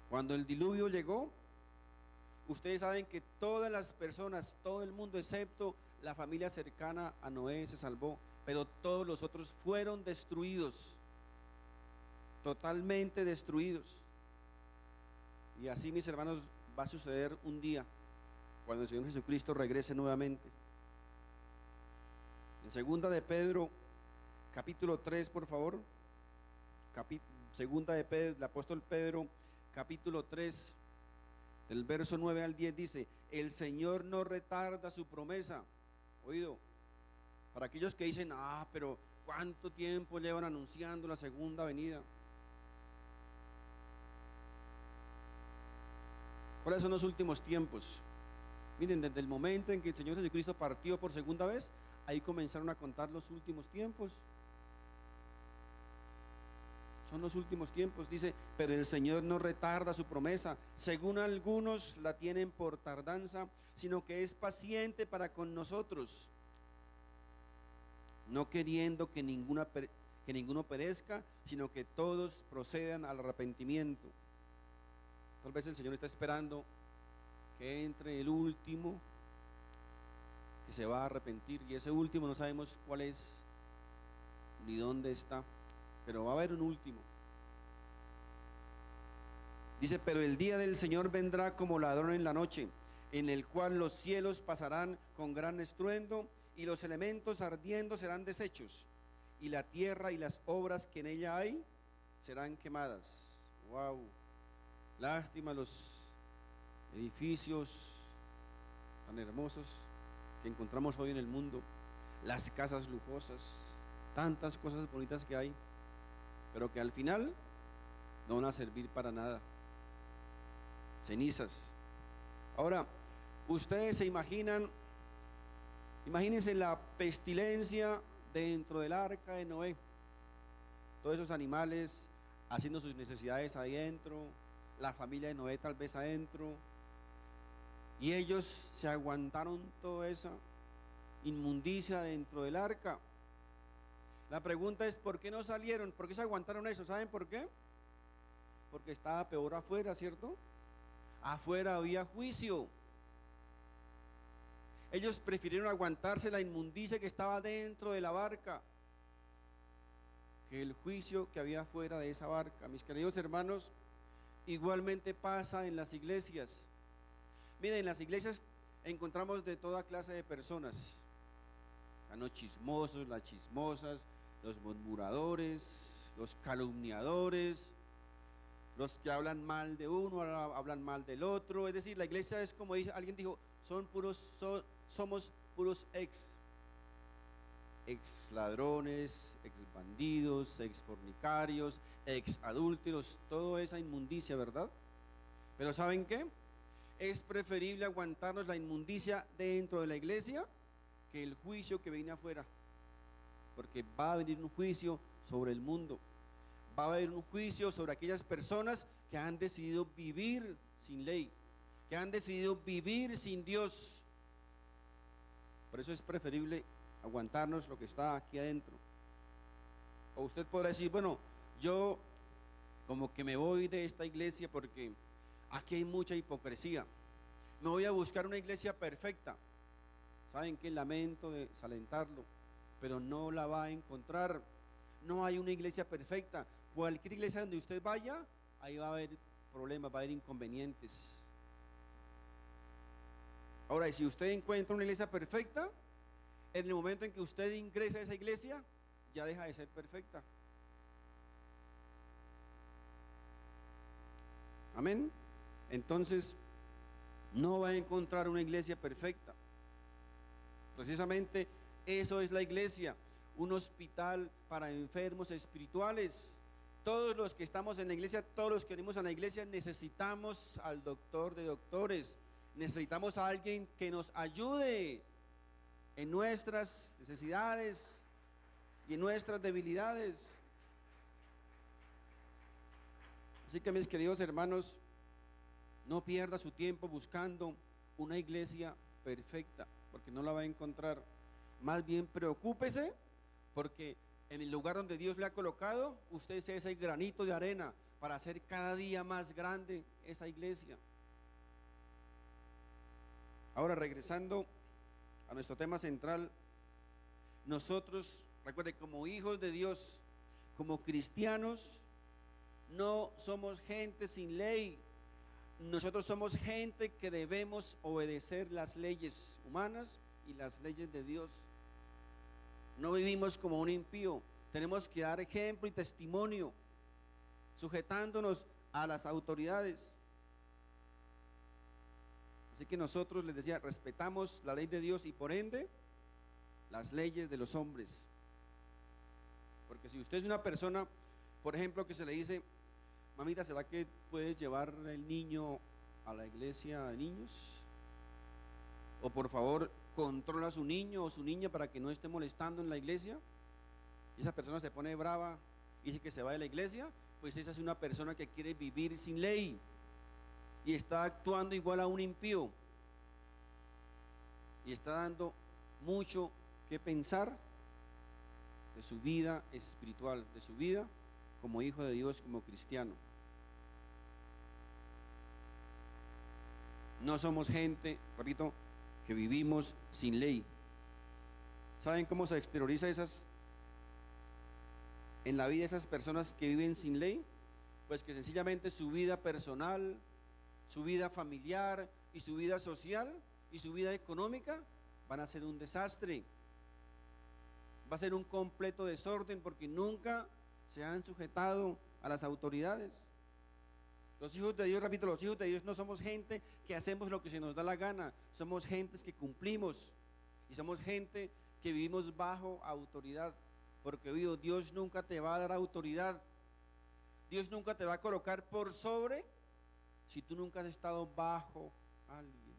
Cuando el diluvio llegó, ustedes saben que todas las personas, todo el mundo excepto la familia cercana a Noé se salvó, pero todos los otros fueron destruidos, totalmente destruidos. Y así, mis hermanos, va a suceder un día cuando el Señor Jesucristo regrese nuevamente. En segunda de Pedro, capítulo 3, por favor. Segunda de Pedro, el apóstol Pedro, capítulo 3, del verso 9 al 10 dice: el Señor no retarda su promesa. Oído, para aquellos que dicen, pero ¿cuánto tiempo llevan anunciando la segunda venida? ¿Cuáles son los últimos tiempos? Miren, desde el momento en que el Señor Jesucristo partió por segunda vez, ahí comenzaron a contar los últimos tiempos. Son los últimos tiempos, dice, pero el Señor no retarda su promesa, según algunos la tienen por tardanza, sino que es paciente para con nosotros, no queriendo que ninguno perezca, sino que todos procedan al arrepentimiento. Tal vez el Señor está esperando que entre el último que se va a arrepentir, y ese último no sabemos cuál es ni dónde está, pero va a haber un último. Dice, pero el día del Señor vendrá como ladrón en la noche, en el cual los cielos pasarán con gran estruendo y los elementos ardiendo serán deshechos, y la tierra y las obras que en ella hay serán quemadas. Wow, lástima los edificios tan hermosos que encontramos hoy en el mundo, las casas lujosas, tantas cosas bonitas que hay, pero que al final no van a servir para nada. Cenizas. Ahora, ustedes se imagínense la pestilencia dentro del arca de Noé, todos esos animales haciendo sus necesidades adentro, la familia de Noé tal vez adentro, y ellos se aguantaron toda esa inmundicia dentro del arca. La pregunta es, ¿por qué no salieron? ¿Por qué se aguantaron eso? ¿Saben por qué? Porque estaba peor afuera, ¿cierto? Afuera había juicio. Ellos prefirieron aguantarse la inmundicia que estaba dentro de la barca que el juicio que había fuera de esa barca. Mis queridos hermanos, igualmente pasa en las iglesias. Miren, en las iglesias encontramos de toda clase de personas: los chismosos, las chismosas, los murmuradores, los calumniadores, los que hablan mal de uno, hablan mal del otro. Es decir, la iglesia es como alguien dijo, somos puros ex ladrones, ex bandidos, ex fornicarios, ex adúlteros, toda esa inmundicia, ¿verdad? Pero ¿saben qué? Es preferible aguantarnos la inmundicia dentro de la iglesia que el juicio que viene afuera, porque va a venir un juicio sobre el mundo, va a haber un juicio sobre aquellas personas que han decidido vivir sin ley, que han decidido vivir sin Dios. Por eso es preferible aguantarnos lo que está aquí adentro. O usted podrá decir, bueno, yo como que me voy de esta iglesia porque aquí hay mucha hipocresía, me voy a buscar una iglesia perfecta. Saben que lamento desalentarlo, pero no la va a encontrar. No hay una iglesia perfecta. Cualquier iglesia donde usted vaya, ahí va a haber problemas, va a haber inconvenientes. Ahora, y si usted encuentra una iglesia perfecta, en el momento en que usted ingresa a esa iglesia, ya deja de ser perfecta. Amén. Entonces, no va a encontrar una iglesia perfecta. Precisamente eso es la iglesia, un hospital para enfermos espirituales. Todos los que estamos en la iglesia, todos los que venimos a la iglesia, necesitamos al doctor de doctores. Necesitamos a alguien que nos ayude en nuestras necesidades y en nuestras debilidades. Así que, mis queridos hermanos, no pierda su tiempo buscando una iglesia perfecta, porque no la va a encontrar. Más bien preocúpese, porque en el lugar donde Dios le ha colocado, usted sea ese granito de arena para hacer cada día más grande esa iglesia. Ahora, regresando a nuestro tema central, nosotros, recuerde, como hijos de Dios, como cristianos, no somos gente sin ley. Nosotros somos gente que debemos obedecer las leyes humanas y las leyes de Dios. No vivimos como un impío, tenemos que dar ejemplo y testimonio, sujetándonos a las autoridades. Así que nosotros, les decía, respetamos la ley de Dios y por ende las leyes de los hombres. Porque si usted es una persona, por ejemplo, que se le dice: mamita, ¿será que puedes llevar el niño a la iglesia de niños? O por favor, controla a su niño o su niña para que no esté molestando en la iglesia. Y esa persona se pone brava y dice que se va de la iglesia. Pues esa es una persona que quiere vivir sin ley y está actuando igual a un impío y está dando mucho que pensar de su vida espiritual, de su vida como hijo de Dios, como cristiano. No somos gente, repito, que vivimos sin ley. ¿Saben cómo se exterioriza en la vida de esas personas que viven sin ley? Pues que sencillamente su vida personal, su vida familiar y su vida social y su vida económica van a ser un desastre. Va a ser un completo desorden porque nunca se han sujetado a las autoridades. Los hijos de Dios, repito, los hijos de Dios no somos gente que hacemos lo que se nos da la gana, somos gentes que cumplimos y somos gente que vivimos bajo autoridad, porque Dios nunca te va a dar autoridad, Dios nunca te va a colocar por sobre si tú nunca has estado bajo alguien.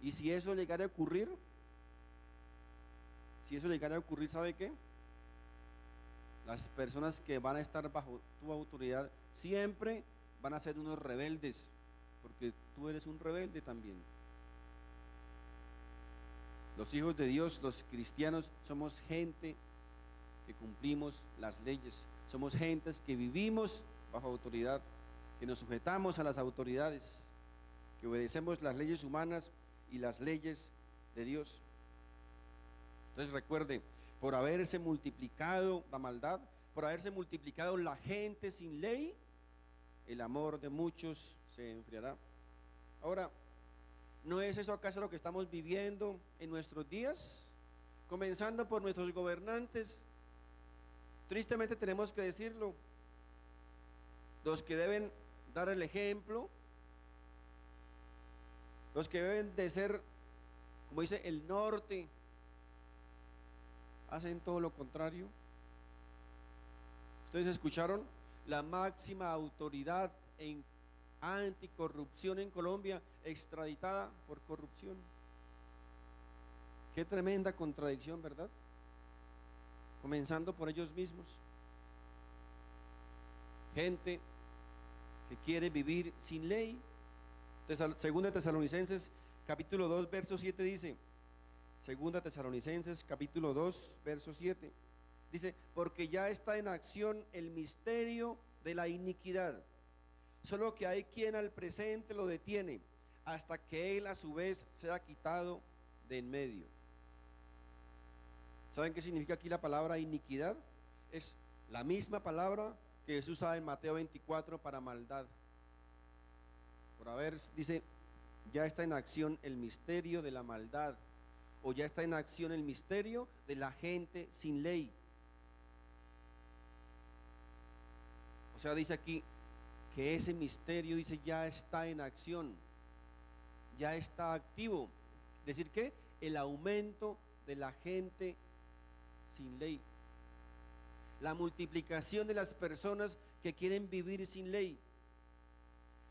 Y si eso llegara a ocurrir, ¿sabe qué? Las personas que van a estar bajo tu autoridad siempre van a ser unos rebeldes, porque tú eres un rebelde también. Los hijos de Dios, los cristianos, somos gente que cumplimos las leyes, somos gentes que vivimos bajo autoridad, que nos sujetamos a las autoridades, que obedecemos las leyes humanas y las leyes de Dios. Entonces recuerde, por haberse multiplicado la maldad, por haberse multiplicado la gente sin ley, el amor de muchos se enfriará. Ahora, ¿no es eso acaso lo que estamos viviendo en nuestros días? Comenzando por nuestros gobernantes. Tristemente tenemos que decirlo, los que deben dar el ejemplo, los que deben de ser, como dice, el norte, hacen todo lo contrario. Ustedes escucharon, la máxima autoridad en anticorrupción en Colombia extraditada por corrupción. Qué tremenda contradicción, ¿verdad? Comenzando por ellos mismos. Gente que quiere vivir sin ley. Segunda Tesalonicenses capítulo 2 verso 7 dice, Segunda Tesalonicenses capítulo 2 verso 7 dice: porque ya está en acción el misterio de la iniquidad, solo que hay quien al presente lo detiene, hasta que él a su vez sea quitado de en medio. ¿Saben qué significa aquí la palabra iniquidad? Es la misma palabra que Jesús usa en Mateo 24 para maldad. Por haber, dice, ya está en acción el misterio de la maldad, o ya está en acción el misterio de la gente sin ley. O sea, dice aquí que ese misterio, dice, ya está en acción, ya está activo. Decir que el aumento de la gente sin ley, la multiplicación de las personas que quieren vivir sin ley.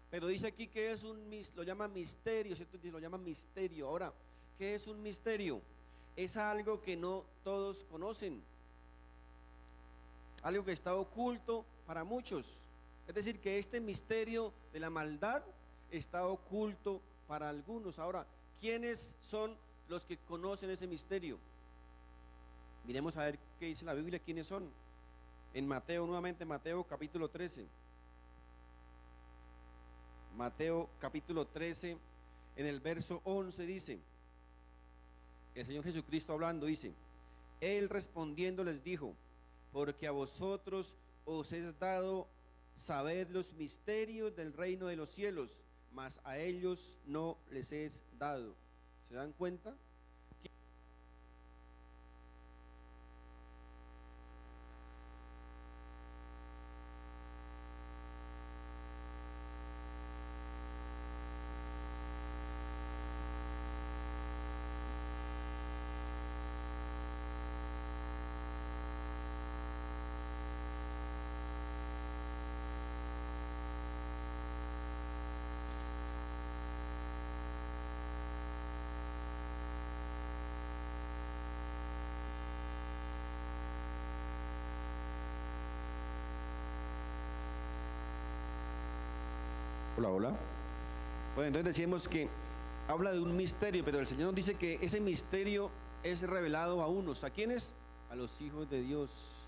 Pero dice aquí que es lo llama misterio, ¿cierto? Lo llama misterio. Ahora, ¿qué es un misterio? Es algo que no todos conocen, algo que está oculto para muchos. Es decir, que este misterio de la maldad está oculto para algunos. Ahora, ¿quiénes son los que conocen ese misterio? Miremos a ver qué dice la Biblia, quiénes son. En Mateo, nuevamente, Mateo capítulo 13. Mateo capítulo 13, en el verso 11 dice, el Señor Jesucristo hablando dice, Él respondiendo les dijo, porque a vosotros os es dado saber los misterios del reino de los cielos, mas a ellos no les es dado. ¿Se dan cuenta? Hola, hola. Bueno, entonces decíamos que habla de un misterio, pero el Señor nos dice que ese misterio es revelado a unos. ¿A quiénes? A los hijos de Dios.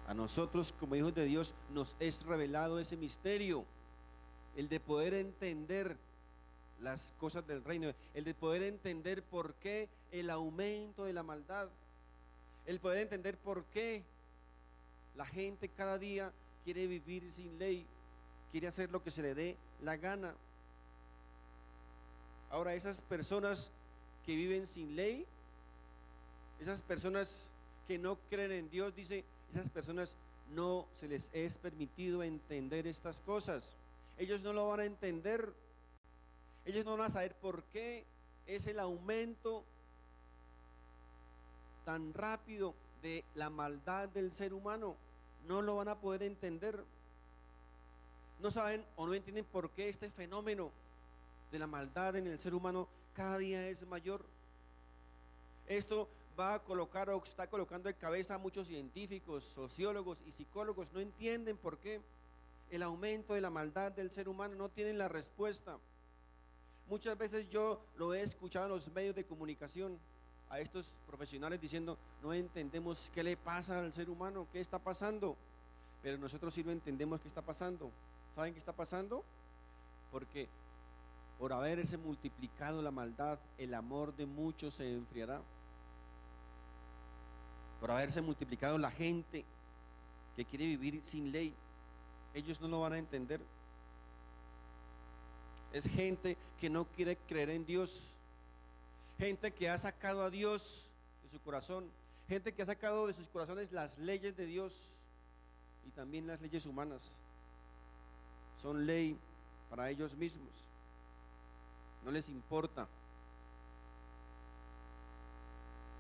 A nosotros como hijos de Dios nos es revelado ese misterio, el de poder entender las cosas del reino, el de poder entender por qué el aumento de la maldad, el poder entender por qué la gente cada día quiere vivir sin ley, quiere hacer lo que se le dé la gana. Ahora, esas personas que viven sin ley, esas personas que no creen en Dios, dice, esas personas no se les es permitido entender estas cosas. Ellos no lo van a entender. Ellos no van a saber por qué es el aumento tan rápido de la maldad del ser humano. No lo van a poder entender. No saben o no entienden por qué este fenómeno de la maldad en el ser humano cada día es mayor. Esto va a colocar o está colocando en cabeza a muchos científicos, sociólogos y psicólogos. No entienden por qué el aumento de la maldad del ser humano, no tienen la respuesta. Muchas veces yo lo he escuchado en los medios de comunicación a estos profesionales diciendo, no entendemos qué le pasa al ser humano, qué está pasando, pero nosotros sí lo entendemos qué está pasando. ¿Saben qué está pasando? Porque por haberse multiplicado la maldad, el amor de muchos se enfriará. Por haberse multiplicado la gente que quiere vivir sin ley, ellos no lo van a entender. Es gente que no quiere creer en Dios, gente que ha sacado a Dios de su corazón, gente que ha sacado de sus corazones las leyes de Dios y también las leyes humanas. Son ley para ellos mismos, no les importa.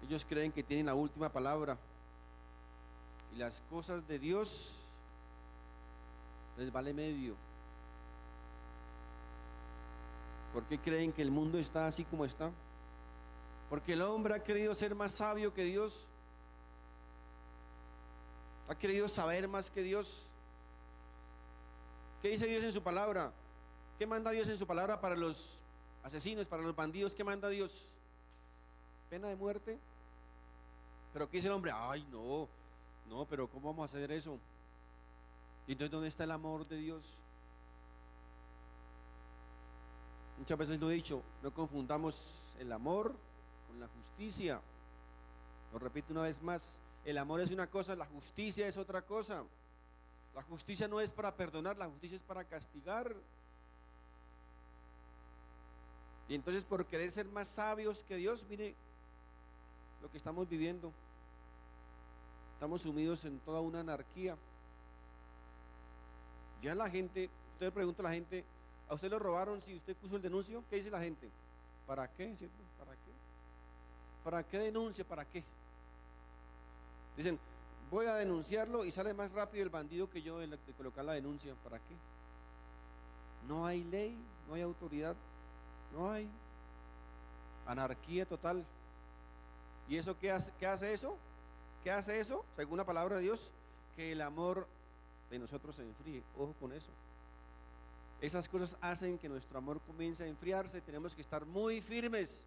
Ellos creen que tienen la última palabra y las cosas de Dios les vale medio. ¿Por qué creen que el mundo está así como está? Porque el hombre ha querido ser más sabio que Dios, ha querido saber más que Dios. ¿Qué dice Dios en su palabra? ¿Qué manda Dios en su palabra para los asesinos, para los bandidos? ¿Qué manda Dios? ¿Pena de muerte? Pero ¿qué dice el hombre? Ay, no, pero ¿cómo vamos a hacer eso? ¿Y entonces dónde está el amor de Dios? Muchas veces lo he dicho, no confundamos el amor con la justicia. Lo repito una vez más, el amor es una cosa, la justicia es otra cosa. La justicia no es para perdonar, la justicia es para castigar. Y entonces por querer ser más sabios que Dios, mire lo que estamos viviendo. Estamos sumidos en toda una anarquía. Ya la gente, usted le pregunta a la gente, ¿a usted lo robaron si usted puso el denuncio? ¿Qué dice la gente? ¿Para qué? ¿Cierto? ¿Para qué? ¿Para qué denuncia? ¿Para qué? Dicen, voy a denunciarlo y sale más rápido el bandido que yo de colocar la denuncia. ¿Para qué? No hay ley, no hay autoridad, no hay anarquía total. ¿Y eso qué hace eso? ¿Qué hace eso? Según la palabra de Dios, que el amor de nosotros se enfríe. Ojo con eso. Esas cosas hacen que nuestro amor comience a enfriarse. Tenemos que estar muy firmes.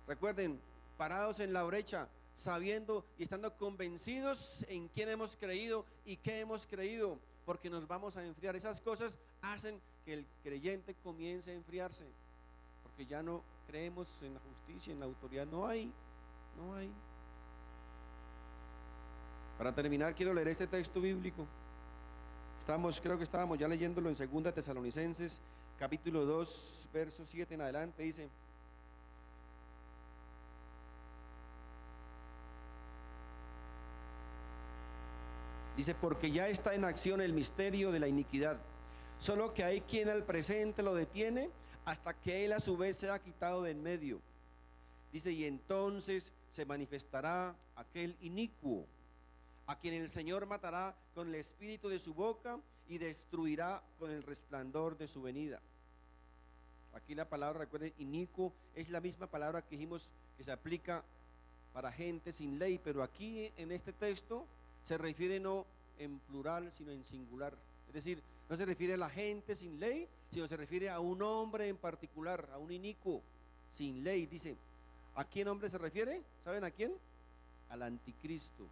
Recuerden, parados en la brecha, sabiendo y estando convencidos en quién hemos creído y qué hemos creído, porque nos vamos a enfriar. Esas cosas hacen que el creyente comience a enfriarse, porque ya no creemos en la justicia, en la autoridad. No hay. Para terminar, quiero leer este texto bíblico. Creo que estábamos ya leyéndolo en 2 Tesalonicenses, capítulo 2, verso 7 en adelante. Dice, porque ya está en acción el misterio de la iniquidad, solo que hay quien al presente lo detiene hasta que él a su vez sea quitado de en medio. Dice, y entonces se manifestará aquel inicuo, a quien el Señor matará con el espíritu de su boca y destruirá con el resplandor de su venida. Aquí la palabra, recuerden, inicuo es la misma palabra que dijimos que se aplica para gente sin ley, pero aquí en este texto se refiere no en plural sino en singular. Es decir, no se refiere a la gente sin ley, sino se refiere a un hombre en particular, a un inicuo sin ley. Dice, ¿a quién hombre se refiere? ¿Saben a quién? Al anticristo.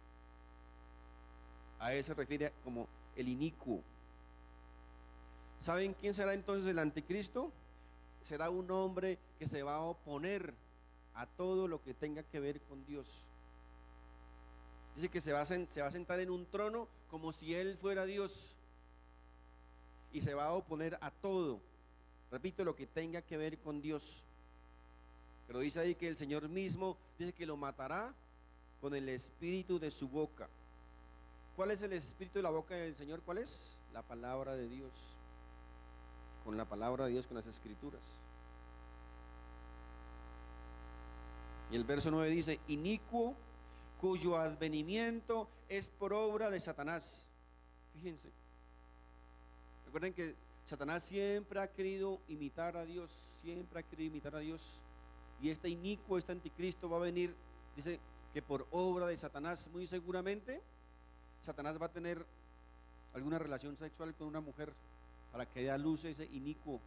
A él se refiere como el inicuo. ¿Saben quién será entonces el anticristo? Será un hombre que se va a oponer a todo lo que tenga que ver con Dios. Dice que se va a sentar en un trono como si él fuera Dios, y se va a oponer a todo, repito, lo que tenga que ver con Dios. Pero dice ahí que el Señor mismo dice que lo matará con el espíritu de su boca. ¿Cuál es el espíritu de la boca del Señor? ¿Cuál es? La palabra de Dios. Con la palabra de Dios, con las escrituras. Y el verso 9 dice, inicuo, cuyo advenimiento es por obra de Satanás. Fíjense, recuerden que Satanás siempre ha querido imitar a Dios, y este inicuo, este anticristo va a venir, dice que por obra de Satanás. Muy seguramente Satanás va a tener alguna relación sexual con una mujer para que dé a luz ese inicuo,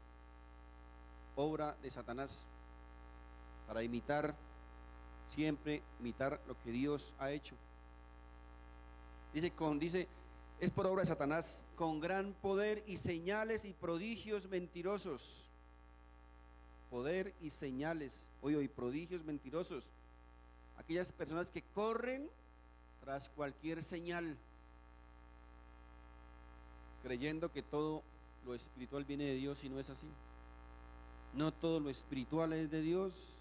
obra de Satanás, para siempre imitar lo que Dios ha hecho. Dice, es por obra de Satanás, con gran poder y señales y prodigios mentirosos. Poder y señales, y prodigios mentirosos. Aquellas personas que corren tras cualquier señal, creyendo que todo lo espiritual viene de Dios, y no es así. No todo lo espiritual es de Dios.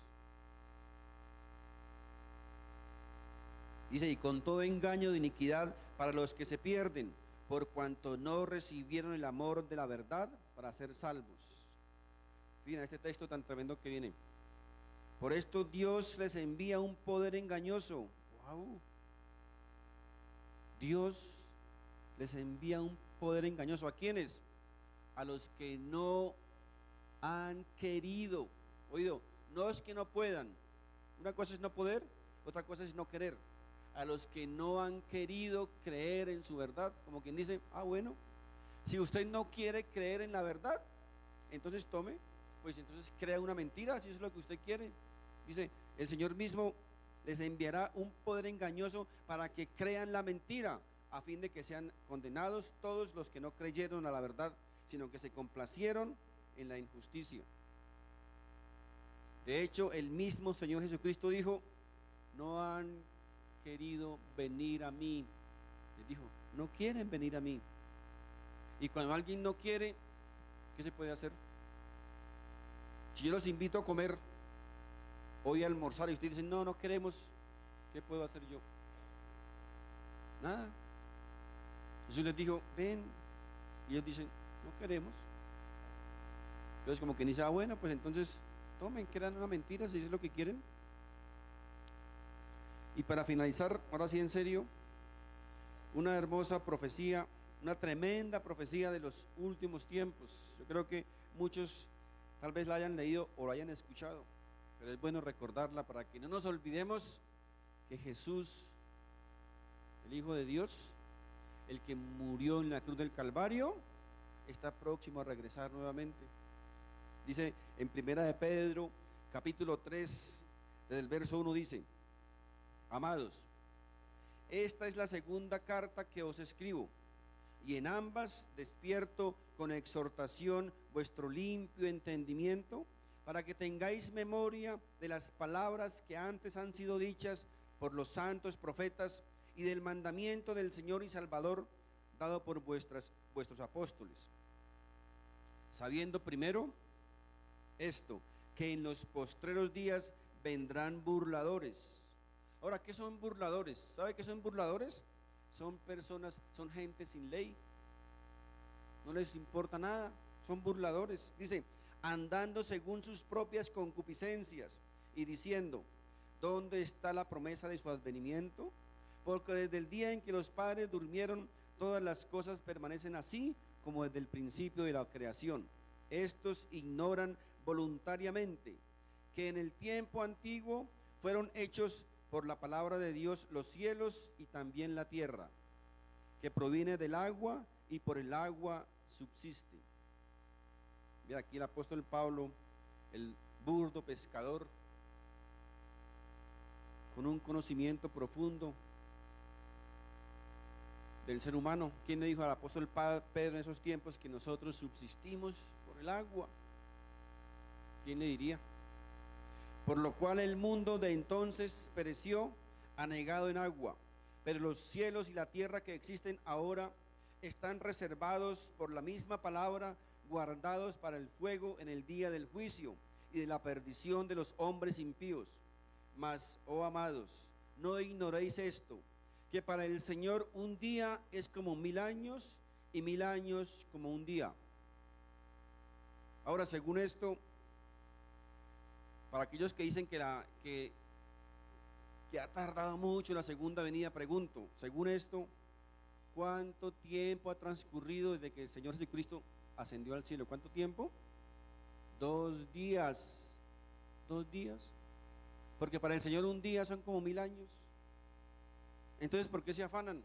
Dice, y con todo engaño de iniquidad para los que se pierden, por cuanto no recibieron el amor de la verdad para ser salvos. Fíjense este texto tan tremendo que viene. Por esto Dios les envía un poder engañoso. Wow. Dios les envía un poder engañoso. ¿A quiénes? A los que no han querido. Oído, no es que no puedan. Una cosa es no poder, otra cosa es no querer. A los que no han querido creer en su verdad, como quien dice, bueno, si usted no quiere creer en la verdad, entonces entonces crea una mentira, si eso es lo que usted quiere. Dice, el Señor mismo les enviará un poder engañoso para que crean la mentira, a fin de que sean condenados todos los que no creyeron a la verdad, sino que se complacieron en la injusticia. De hecho, el mismo Señor Jesucristo dijo, no han querido venir a mí. Les dijo, no quieren venir a mí. Y cuando alguien no quiere, ¿qué se puede hacer? Si yo los invito a comer hoy a almorzar y ustedes dicen, no, no queremos, ¿qué puedo hacer yo? Nada. Jesús les dijo, ven, y ellos dicen, no queremos. Entonces como que dice, ah, bueno, pues entonces tomen, que eran una mentira, si es lo que quieren. Y para finalizar, ahora sí en serio, una hermosa profecía, una tremenda profecía de los últimos tiempos. Yo creo que muchos tal vez la hayan leído o la hayan escuchado, pero es bueno recordarla para que no nos olvidemos que Jesús, el Hijo de Dios, el que murió en la cruz del Calvario, está próximo a regresar nuevamente. Dice en Primera de Pedro, capítulo 3, desde el verso 1 dice, amados, esta es la segunda carta que os escribo, y en ambas despierto con exhortación vuestro limpio entendimiento, para que tengáis memoria de las palabras que antes han sido dichas por los santos profetas y del mandamiento del Señor y Salvador dado por vuestros apóstoles, sabiendo primero esto, que en los postreros días vendrán burladores. Ahora, ¿qué son burladores? ¿Sabe qué son burladores? Son personas, son gente sin ley, no les importa nada, son burladores. Dice, andando según sus propias concupiscencias y diciendo, ¿dónde está la promesa de su advenimiento? Porque desde el día en que los padres durmieron, todas las cosas permanecen así como desde el principio de la creación. Estos ignoran voluntariamente que en el tiempo antiguo fueron hechos por la palabra de Dios los cielos y también la tierra, que proviene del agua y por el agua subsiste. Mira, aquí el apóstol Pablo, el burdo pescador, con un conocimiento profundo del ser humano. ¿Quién le dijo al apóstol Pedro en esos tiempos que nosotros subsistimos por el agua? ¿Quién le diría? Por lo cual el mundo de entonces pereció anegado en agua, pero los cielos y la tierra que existen ahora están reservados por la misma palabra, guardados para el fuego en el día del juicio y de la perdición de los hombres impíos. Mas, oh amados, no ignoréis esto, que para el Señor un día es como 1000 años y 1000 años como un día. Ahora, según esto, para aquellos que dicen que ha tardado mucho la segunda venida, pregunto, según esto, ¿cuánto tiempo ha transcurrido desde que el Señor Jesucristo ascendió al cielo? ¿Cuánto tiempo? 2 días. 2 días. Porque para el Señor un día son como 1000 años. Entonces, ¿por qué se afanan?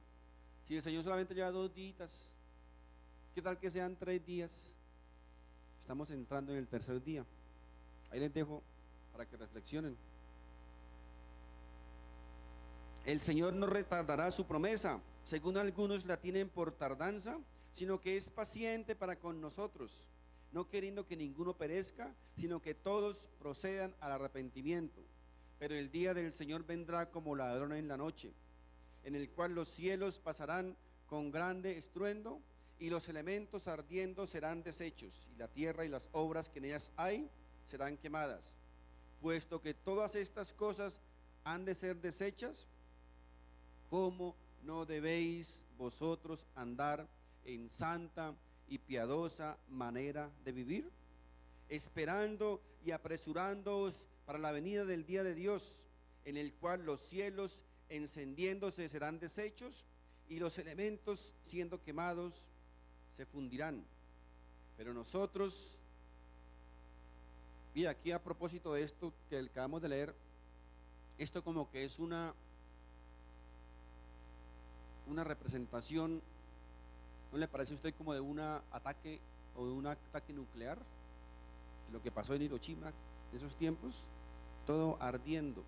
Si el Señor solamente lleva 2 días, ¿qué tal que sean 3 días? Estamos entrando en el tercer día. Ahí les dejo para que reflexionen. El Señor no retardará su promesa, según algunos la tienen por tardanza, sino que es paciente para con nosotros, no queriendo que ninguno perezca, sino que todos procedan al arrepentimiento. Pero el día del Señor vendrá como ladrón en la noche, en el cual los cielos pasarán con grande estruendo, y los elementos ardiendo serán deshechos, y la tierra y las obras que en ellas hay serán quemadas. Puesto que todas estas cosas han de ser deshechas, ¿cómo no debéis vosotros andar en santa y piadosa manera de vivir? Esperando y apresurándoos para la venida del día de Dios, en el cual los cielos encendiéndose serán deshechos, y los elementos siendo quemados se fundirán. Pero nosotros, mira, aquí a propósito de esto que acabamos de leer, esto como que es una representación, ¿no le parece a usted como de un ataque o de un ataque nuclear? Lo que pasó en Hiroshima en esos tiempos, todo ardiendo,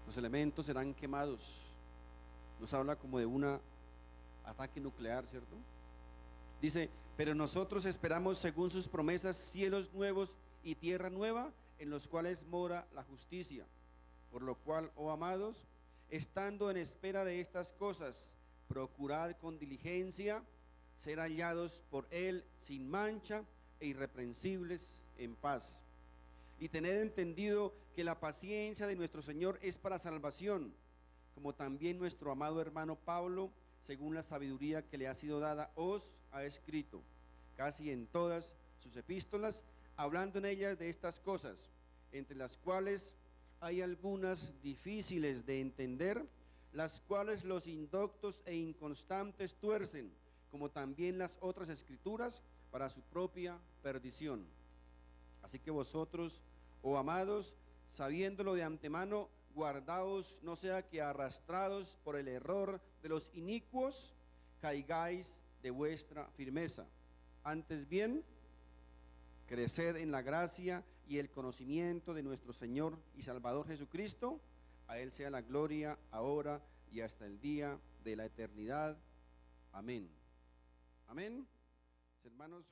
los elementos serán quemados. Nos habla como de un ataque nuclear, ¿cierto? Dice, pero nosotros esperamos según sus promesas cielos nuevos y tierra nueva, en los cuales mora la justicia. Por lo cual, oh amados, estando en espera de estas cosas, procurad con diligencia ser hallados por Él sin mancha e irreprensibles en paz, y tener entendido que la paciencia de nuestro Señor es para salvación, como también nuestro amado hermano Pablo, según la sabiduría que le ha sido dada, os ha escrito, casi en todas sus epístolas, hablando en ellas de estas cosas, entre las cuales hay algunas difíciles de entender, las cuales los indoctos e inconstantes tuercen, como también las otras escrituras, para su propia perdición. Así que vosotros, oh amados, sabiéndolo de antemano, guardaos, no sea que arrastrados por el error de los inicuos, caigáis de vuestra firmeza. Antes bien, creced en la gracia y el conocimiento de nuestro Señor y Salvador Jesucristo. A Él sea la gloria, ahora y hasta el día de la eternidad. Amén. Amén. Hermanos,